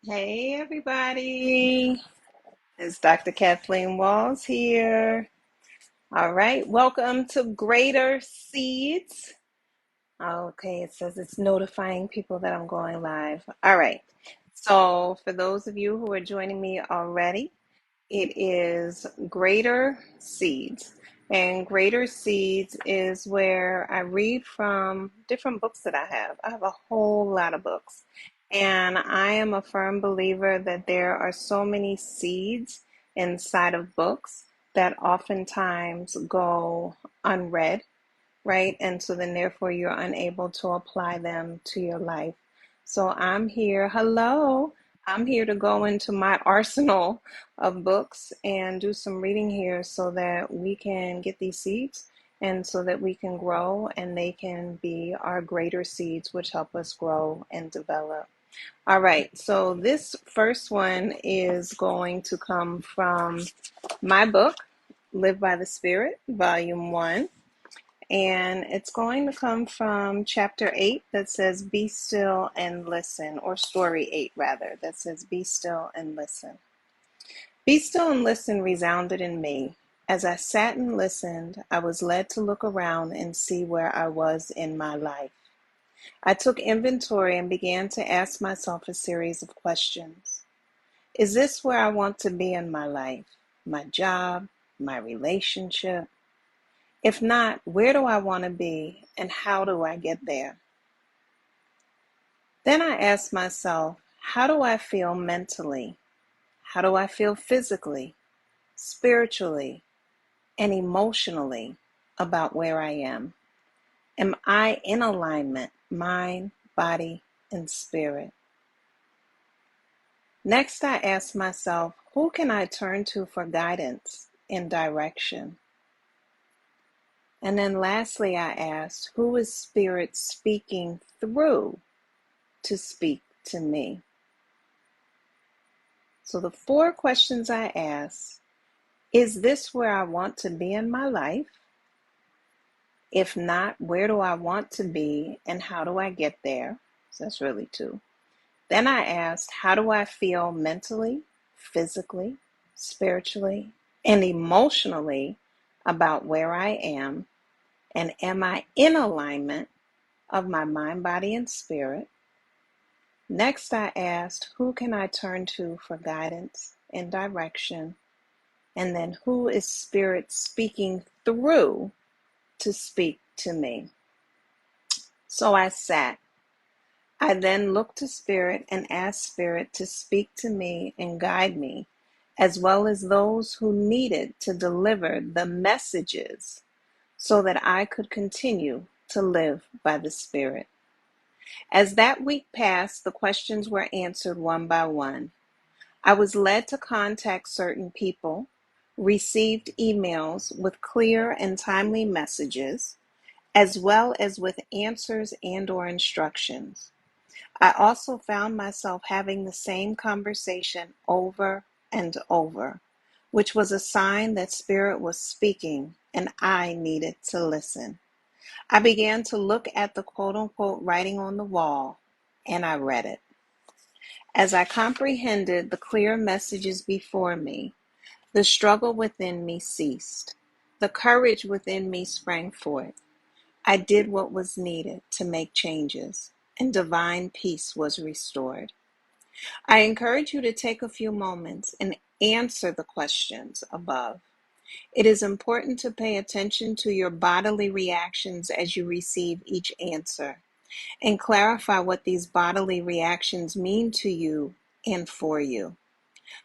Hey everybody, it's Dr. Kathleen Walls here. All right, welcome to Greater Seeds. Okay, it says it's notifying people that I'm going live. All right, so for those of you who are joining me already, it is Greater Seeds. And Greater Seeds is where I read from different books that I have. I have a whole lot of books. And I am a firm believer that there are so many seeds inside of books that oftentimes go unread, right? And so then therefore you're unable to apply them to your life. So I'm here. Hello. I'm here to go into my arsenal of books and do some reading here so that we can get these seeds and so that we can grow and they can be our greater seeds, which help us grow and develop. All right, so this first one is going to come from my book, Live by the Spirit, Volume 1. And it's going to come from chapter 8 that says, Be still and listen, or story 8 rather, that says, Be still and listen. Be still and listen resounded in me. As I sat and listened, I was led to look around and see where I was in my life. I took inventory and began to ask myself a series of questions. Is this where I want to be in my life? My job? My relationship? If not, where do I want to be and how do I get there? Then I asked myself, how do I feel mentally? How do I feel physically, spiritually, and emotionally about where I am? Am I in alignment, mind, body, and spirit? Next, I asked myself, who can I turn to for guidance and direction? And then lastly, I asked, who is Spirit speaking through to speak to me? So the 4 questions I asked, is this where I want to be in my life? If not, where do I want to be and how do I get there? So that's really 2. Then I asked, how do I feel mentally, physically, spiritually, and emotionally about where I am? And am I in alignment of my mind, body, and spirit? Next, I asked, who can I turn to for guidance and direction? And then, who is Spirit speaking through to speak to me? So I sat. I then looked to Spirit and asked Spirit to speak to me and guide me, as well as those who needed to deliver the messages so that I could continue to live by the Spirit. As that week passed, the questions were answered one by one. I was led to contact certain people, received emails with clear and timely messages, as well as with answers and/or instructions. I also found myself having the same conversation over and over, which was a sign that Spirit was speaking and I needed to listen. I began to look at the quote-unquote writing on the wall, and I read it. As I comprehended the clear messages before me, the struggle within me ceased. The courage within me sprang forth. I did what was needed to make changes, and divine peace was restored. I encourage you to take a few moments and answer the questions above. It is important to pay attention to your bodily reactions as you receive each answer and clarify what these bodily reactions mean to you and for you.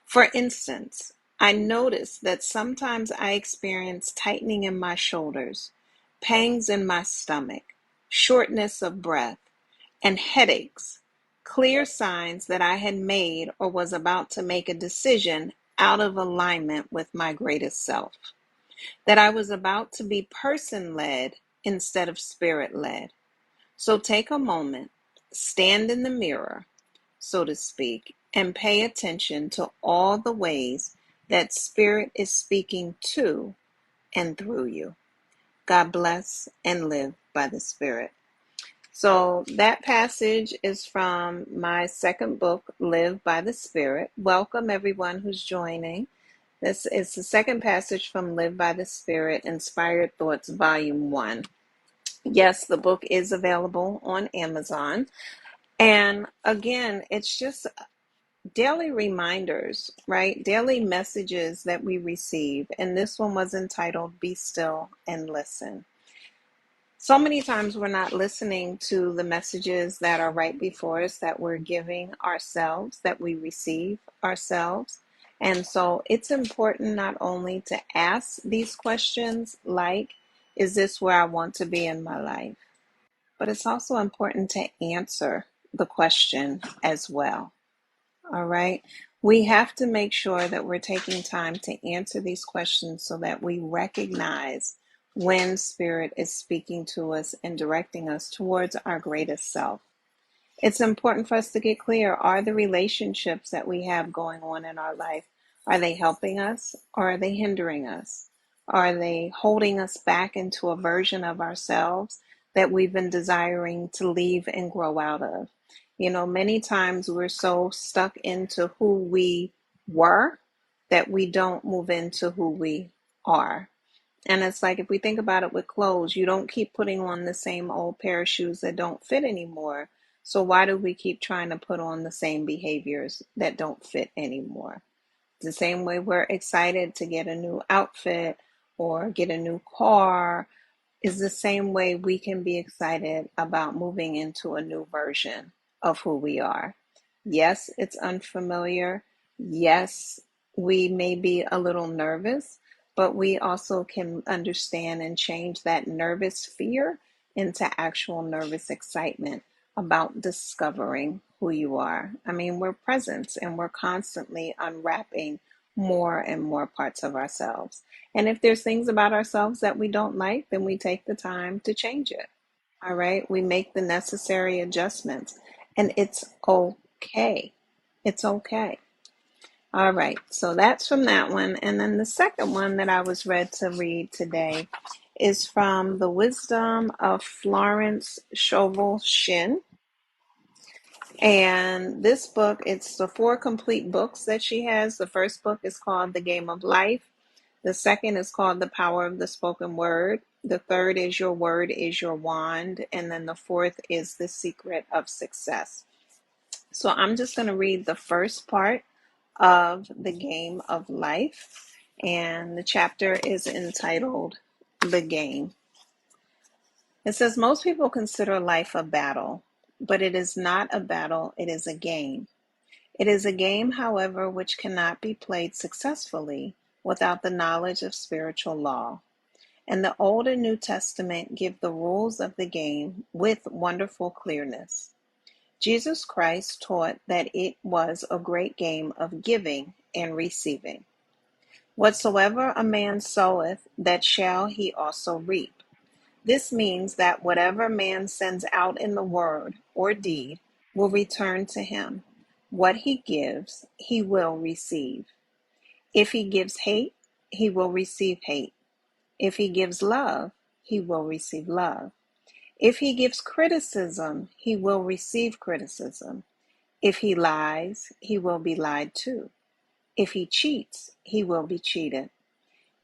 For instance, I noticed that sometimes I experience tightening in my shoulders, pangs in my stomach, shortness of breath, and headaches, clear signs that I had made or was about to make a decision out of alignment with my greatest self, that I was about to be person-led instead of spirit-led. So take a moment, stand in the mirror, so to speak, and pay attention to all the ways that Spirit is speaking to and through you. God bless and live by the Spirit. So that passage is from my second book, Live by the Spirit. Welcome everyone who's joining. This is the second passage from Live by the Spirit, Inspired Thoughts, Volume 1. Yes, the book is available on Amazon. And again, it's just daily reminders, right? Daily messages that we receive. And this one was entitled, Be Still and Listen. So many times we're not listening to the messages that are right before us, that we're giving ourselves, that we receive ourselves. And so it's important not only to ask these questions like, is this where I want to be in my life? But it's also important to answer the question as well. All right. We have to make sure that we're taking time to answer these questions so that we recognize when Spirit is speaking to us and directing us towards our greatest self. It's important for us to get clear, are the relationships that we have going on in our life, are they helping us or are they hindering us? Are they holding us back into a version of ourselves that we've been desiring to leave and grow out of? You know, many times we're so stuck into who we were that we don't move into who we are. And it's like, if we think about it with clothes, you don't keep putting on the same old pair of shoes that don't fit anymore. So why do we keep trying to put on the same behaviors that don't fit anymore? The same way we're excited to get a new outfit or get a new car is the same way we can be excited about moving into a new version of who we are. Yes, it's unfamiliar. Yes, we may be a little nervous, but we also can understand and change that nervous fear into actual nervous excitement about discovering who you are. I mean, we're presents and we're constantly unwrapping more and more parts of ourselves. And if there's things about ourselves that we don't like, then we take the time to change it. All right. We make the necessary adjustments and it's okay. It's okay. All right. So that's from that one. And then the second one that I was read to read today is from The Wisdom of Florence Scovel Shinn. And this book, it's the 4 complete books that she has. The first book is called The Game of Life. The second is called The Power of the Spoken Word. The third is Your Word is Your Wand. And then the fourth is The Secret of Success. So I'm just going to read the first part of The Game of Life. And the chapter is entitled The Game. It says, most people consider life a battle, but it is not a battle, it is a game. It is a game, however, which cannot be played successfully without the knowledge of spiritual law. And the Old and New Testament give the rules of the game with wonderful clearness. Jesus Christ taught that it was a great game of giving and receiving. Whatsoever a man soweth, that shall he also reap. This means that whatever man sends out in the word or deed will return to him. What he gives, he will receive. If he gives hate, he will receive hate. If he gives love, he will receive love. If he gives criticism, he will receive criticism. If he lies, he will be lied to. If he cheats, he will be cheated.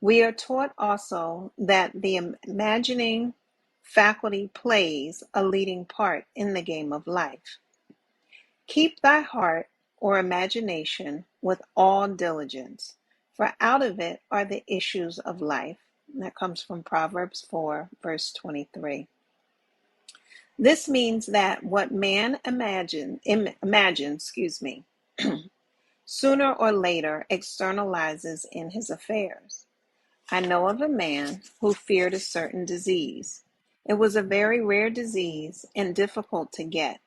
We are taught also that the imagining faculty plays a leading part in the game of life. Keep thy heart or imagination with all diligence, for out of it are the issues of life. And that comes from Proverbs 4, verse 23. This means that what man imagines, sooner or later externalizes in his affairs. I know of a man who feared a certain disease. It was a very rare disease and difficult to get,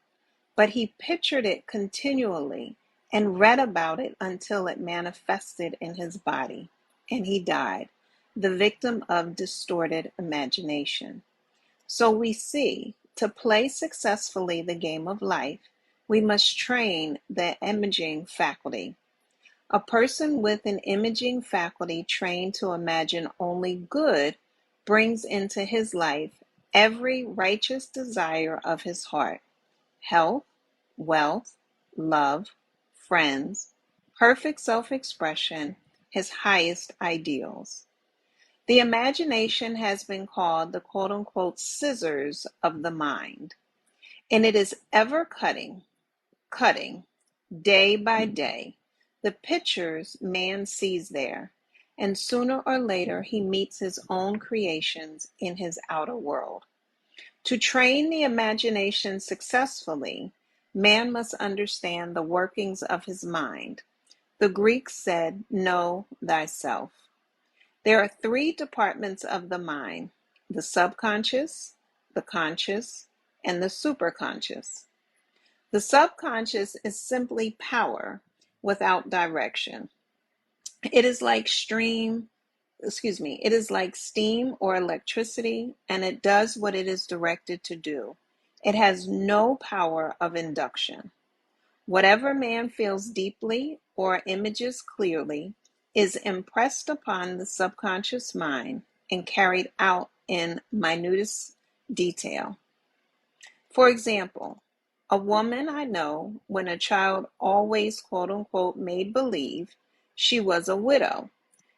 but he pictured it continually and read about it until it manifested in his body, and he died, the victim of distorted imagination. So we see, to play successfully the game of life, we must train the imaging faculty. A person with an imaging faculty trained to imagine only good brings into his life every righteous desire of his heart: health, wealth, love, friends, perfect self-expression, his highest ideals. The imagination has been called the quote-unquote scissors of the mind, and it is ever cutting, day by day, the pictures man sees there, and sooner or later he meets his own creations in his outer world. To train the imagination successfully, man must understand the workings of his mind. The Greeks said, "Know thyself." There are three departments of the mind: the subconscious, the conscious, and the superconscious. The subconscious is simply power without direction. It is like it is like steam or electricity, and it does what it is directed to do. It has no power of induction. Whatever man feels deeply or images clearly is impressed upon the subconscious mind and carried out in minutest detail. For example, a woman I know, when a child, always quote unquote made believe she was a widow.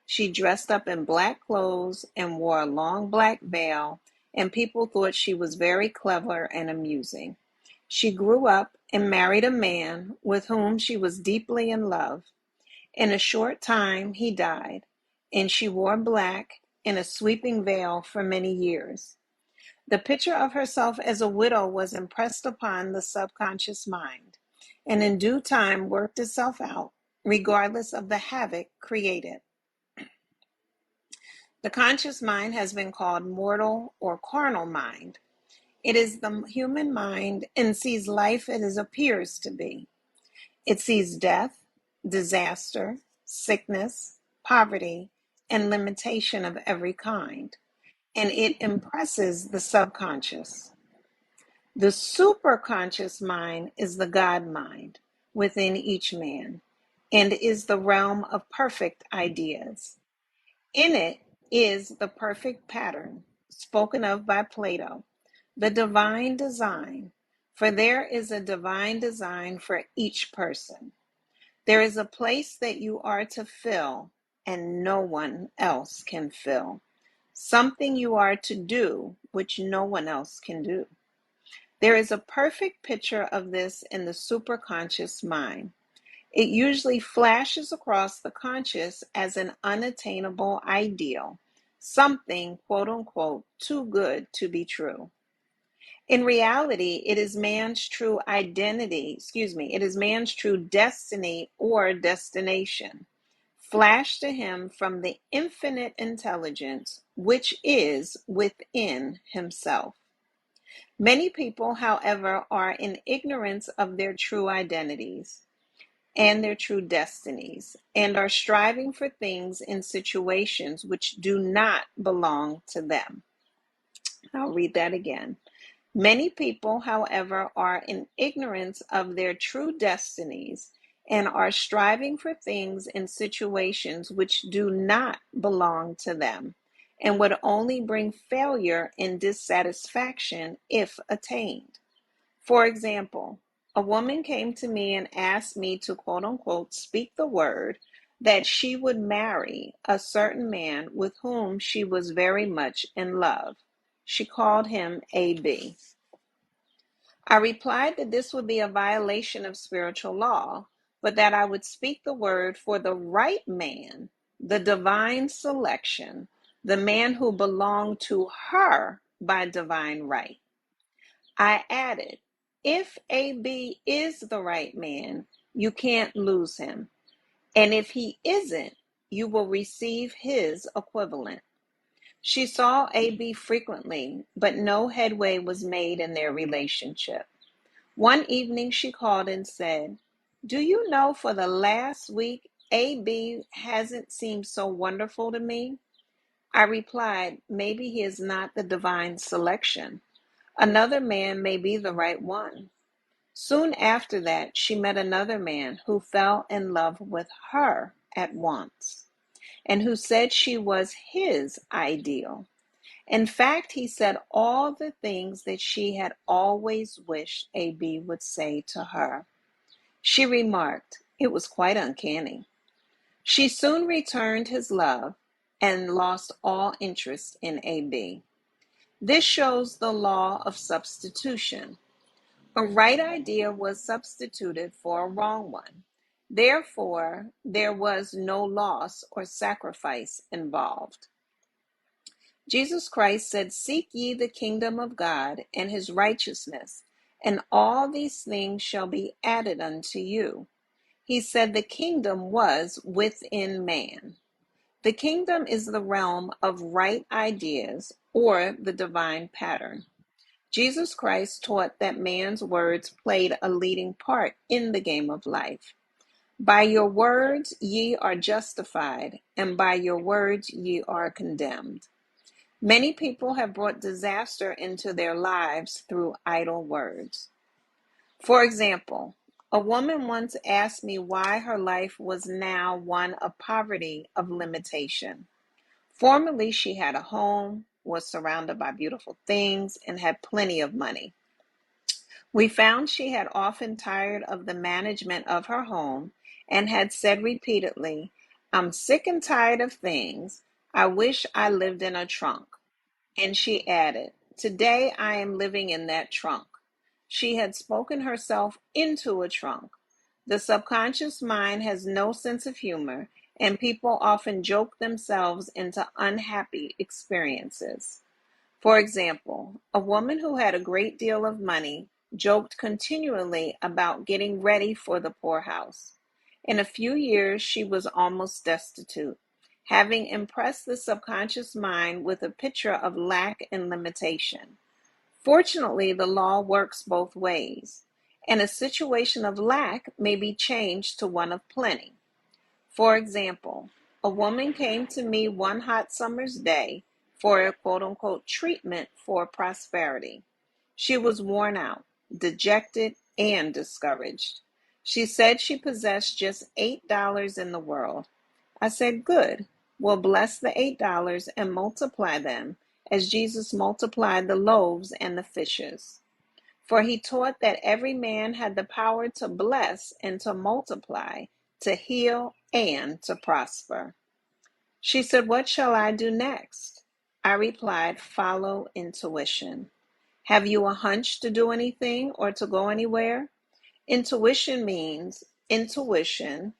She dressed up in black clothes and wore a long black veil, and people thought she was very clever and amusing. She grew up and married a man with whom she was deeply in love. In a short time, he died, and she wore black and a sweeping veil for many years. The picture of herself as a widow was impressed upon the subconscious mind, and in due time worked itself out, regardless of the havoc created. The conscious mind has been called mortal or carnal mind. It is the human mind and sees life as it appears to be. It sees death, disaster, sickness, poverty, and limitation of every kind, and it impresses the subconscious. The superconscious mind is the God mind within each man and is the realm of perfect ideas. In it is the perfect pattern spoken of by Plato, the divine design, for there is a divine design for each person. There is a place that you are to fill, and no one else can fill. Something you are to do, which no one else can do. There is a perfect picture of this in the superconscious mind. It usually flashes across the conscious as an unattainable ideal, something quote unquote too good to be true. In reality, it is man's true it is man's true destiny or destination, flashed to him from the infinite intelligence which is within himself. Many people, however, are in ignorance of their true identities and their true destinies, and are striving for things in situations which do not belong to them. I'll read that again. Many people, however, are in ignorance of their true destinies and are striving for things in situations which do not belong to them and would only bring failure and dissatisfaction if attained. For example, a woman came to me and asked me to quote unquote speak the word that she would marry a certain man with whom she was very much in love. She called him AB. I replied that this would be a violation of spiritual law, but that I would speak the word for the right man, the divine selection, the man who belonged to her by divine right. I added, if AB is the right man, you can't lose him. And if he isn't, you will receive his equivalent. She saw AB frequently, but no headway was made in their relationship. One evening she called and said, "Do you know, for the last week, AB hasn't seemed so wonderful to me?" I replied, "Maybe he is not the divine selection. Another man may be the right one." Soon after that, she met another man who fell in love with her at once and who said she was his ideal. In fact, he said all the things that she had always wished AB would say to her. She remarked, it was quite uncanny. She soon returned his love and lost all interest in AB. This shows the law of substitution. A right idea was substituted for a wrong one. Therefore, there was no loss or sacrifice involved. Jesus Christ said, seek ye the kingdom of God and his righteousness, and all these things shall be added unto you. He said the kingdom was within man. The kingdom is the realm of right ideas or the divine pattern. Jesus Christ taught that man's words played a leading part in the game of life. By your words ye are justified, and by your words ye are condemned. Many people have brought disaster into their lives through idle words. For example, a woman once asked me why her life was now one of poverty, of limitation. Formerly, she had a home, was surrounded by beautiful things, and had plenty of money. We found she had often tired of the management of her home and had said repeatedly, I'm sick and tired of things. I wish I lived in a trunk. And she added, today I am living in that trunk. She had spoken herself into a trunk. The subconscious mind has no sense of humor, and people often joke themselves into unhappy experiences. For example, a woman who had a great deal of money joked continually about getting ready for the poorhouse. In a few years, she was almost destitute, having impressed the subconscious mind with a picture of lack and limitation. Fortunately, the law works both ways, and a situation of lack may be changed to one of plenty. For example, a woman came to me one hot summer's day for a quote unquote treatment for prosperity. She was worn out, dejected, and discouraged. She said she possessed just $8 in the world. I said, good. Well, bless the $8 and multiply them as Jesus multiplied the loaves and the fishes. For he taught that every man had the power to bless and to multiply, to heal and to prosper. She said, what shall I do next? I replied, follow intuition. Have you a hunch to do anything or to go anywhere? Intuition means intuition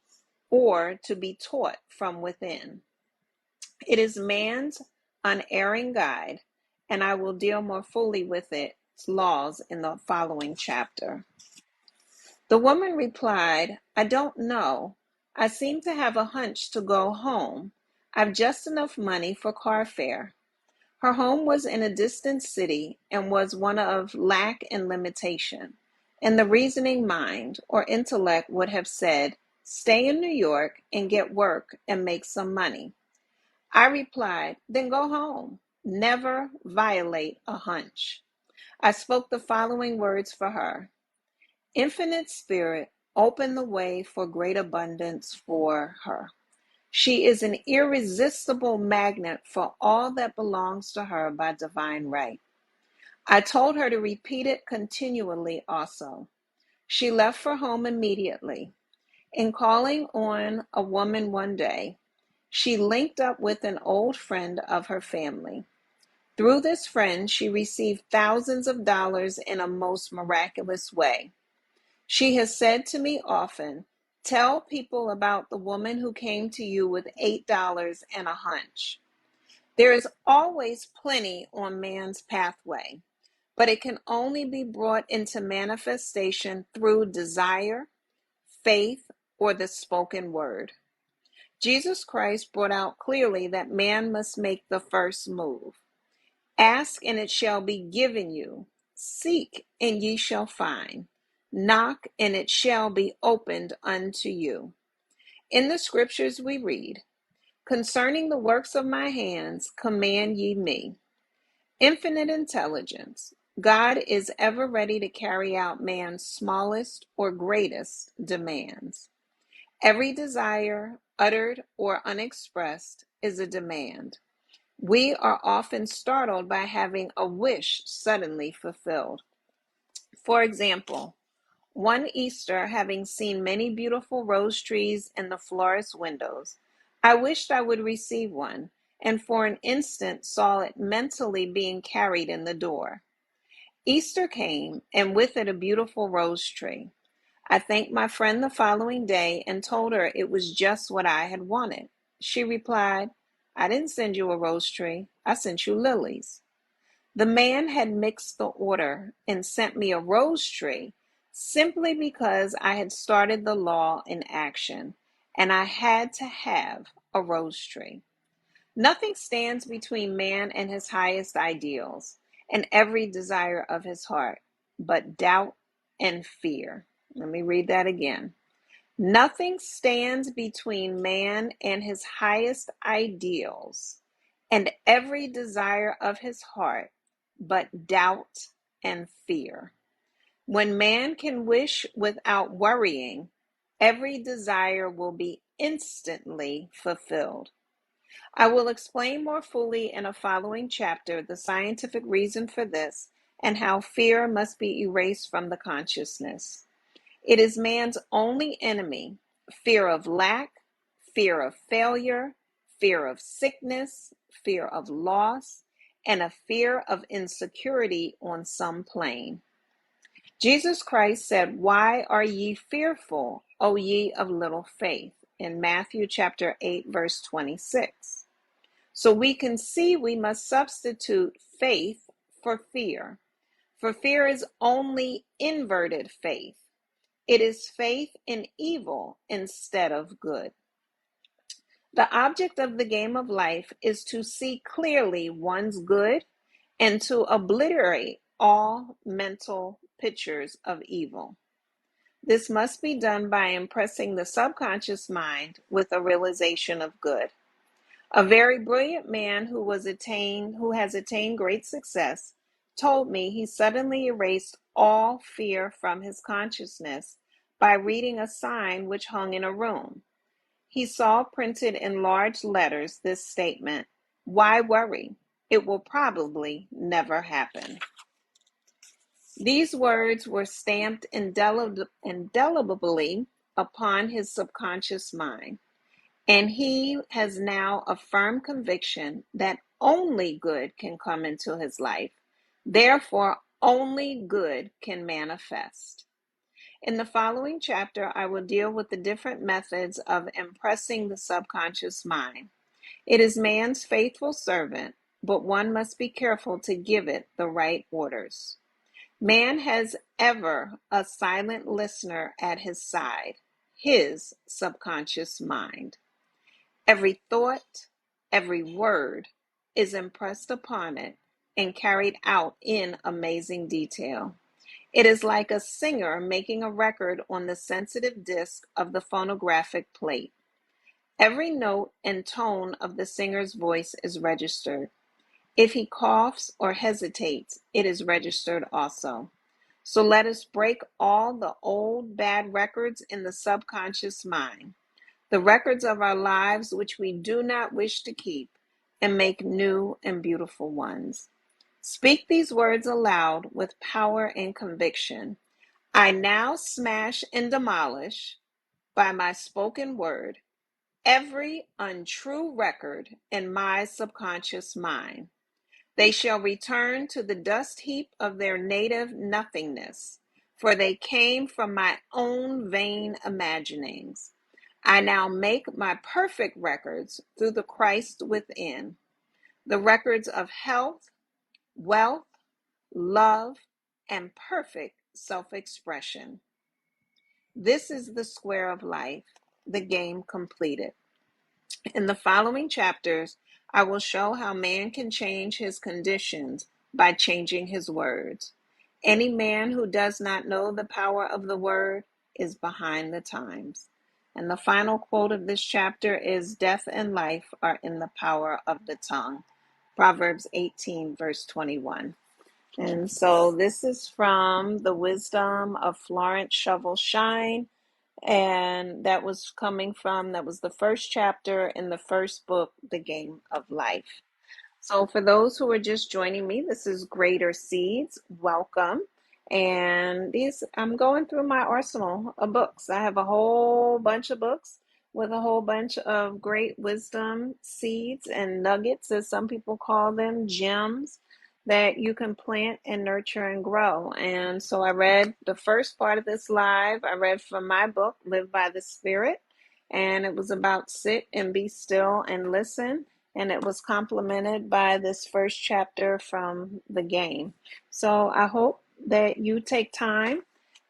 or to be taught from within. It is man's unerring guide, and I will deal more fully with its laws in the following chapter. The woman replied, I don't know. I seem to have a hunch to go home. I've just enough money for car fare. Her home was in a distant city and was one of lack and limitation. And the reasoning mind or intellect would have said, stay in New York and get work and make some money. I replied, then go home. Never violate a hunch. I spoke the following words for her. Infinite Spirit, open the way for great abundance for her. She is an irresistible magnet for all that belongs to her by divine right. I told her to repeat it continually also. She left for home immediately. In calling on a woman one day, she linked up with an old friend of her family. Through this friend, she received thousands of dollars in a most miraculous way. She has said to me often, tell people about the woman who came to you with $8 and a hunch. There is always plenty on man's pathway, but it can only be brought into manifestation through desire, faith, or the spoken word. Jesus Christ brought out clearly that man must make the first move. Ask and it shall be given you. Seek and ye shall find. Knock and it shall be opened unto you. In the scriptures we read, concerning the works of my hands, command ye me. Infinite intelligence. God is ever ready to carry out man's smallest or greatest demands. Every desire, uttered or unexpressed, is a demand. We are often startled by having a wish suddenly fulfilled. For example, one Easter, having seen many beautiful rose trees in the florist's windows, I wished I would receive one, and for an instant saw it mentally being carried in the door. Easter came, and with it a beautiful rose tree. I thanked my friend the following day and told her it was just what I had wanted. She replied, I didn't send you a rose tree. I sent you lilies. The man had mixed the order and sent me a rose tree simply because I had started the law in action and I had to have a rose tree. Nothing stands between man and his highest ideals and every desire of his heart but doubt and fear. Let me read that again. Nothing stands between man and his highest ideals and every desire of his heart but doubt and fear. When man can wish without worrying, every desire will be instantly fulfilled. I will explain more fully in a following chapter the scientific reason for this and how fear must be erased from the consciousness. It is man's only enemy: fear of lack, fear of failure, fear of sickness, fear of loss, and a fear of insecurity on some plane. Jesus Christ said, Why are ye fearful, O ye of little faith? In Matthew chapter 8, verse 26. So we can see we must substitute faith for fear. For fear is only inverted faith. It is faith in evil instead of good. The object of the game of life is to see clearly one's good and to obliterate all mental pictures of evil. This must be done by impressing the subconscious mind with a realization of good. A very brilliant man who has attained great success told me he suddenly erased all fear from his consciousness by reading a sign which hung in a room. He saw printed in large letters this statement, "Why worry? It will probably never happen." These words were stamped indelibly upon his subconscious mind. And he has now a firm conviction that only good can come into his life. Therefore, only good can manifest. In the following chapter, I will deal with the different methods of impressing the subconscious mind. It is man's faithful servant, but one must be careful to give it the right orders. Man has ever a silent listener at his side, his subconscious mind. Every thought, every word is impressed upon it and carried out in amazing detail. It is like a singer making a record on the sensitive disc of the phonographic plate. Every note and tone of the singer's voice is registered. If he coughs or hesitates, it is registered also. So let us break all the old bad records in the subconscious mind, the records of our lives which we do not wish to keep, and make new and beautiful ones. Speak these words aloud with power and conviction. I now smash and demolish, by my spoken word, every untrue record in my subconscious mind. They shall return to the dust heap of their native nothingness, for they came from my own vain imaginings. I now make my perfect records through the Christ within, the records of health, wealth, love, and perfect self-expression. This is the square of life, the game completed. In the following chapters, I will show how man can change his conditions by changing his words. Any man who does not know the power of the word is behind the times. And the final quote of this chapter is, Death and life are in the power of the tongue. Proverbs 18, verse 21. And so this is from the Wisdom of Florence Shovel Shine. And that was the first chapter in the first book, The Game of Life. So, for those who are just joining me, this is Greater Seeds. Welcome. And I'm going through my arsenal of books. I have a whole bunch of books with a whole bunch of great wisdom seeds and nuggets, as some people call them, gems that you can plant and nurture and grow. And so I read the first part of this live. I read from my book, Live by the Spirit, and it was about sit and be still and listen, and it was complemented by this first chapter from the game. So I hope that you take time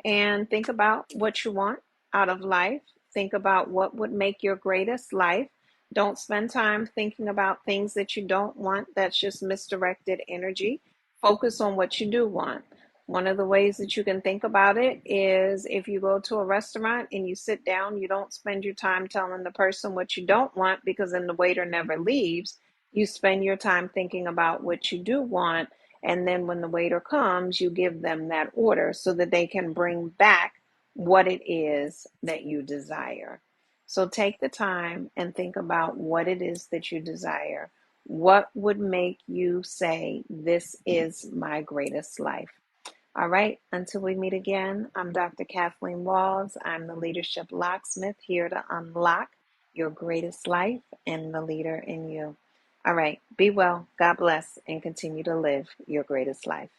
and think about what you want out of life. Think about what would make your greatest life. Don't spend time thinking about things that you don't want. That's just misdirected energy. Focus on what you do want. One of the ways that you can think about it is if you go to a restaurant and you sit down, you don't spend your time telling the person what you don't want, because then the waiter never leaves. You spend your time thinking about what you do want. And then when the waiter comes, you give them that order so that they can bring back what it is that you desire. So take the time and think about what it is that you desire. What would make you say, this is my greatest life? All right, until we meet again, I'm Dr. Kathleen Walls. I'm the Leadership Locksmith, here to unlock your greatest life and the leader in you. All right, be well, God bless, and continue to live your greatest life.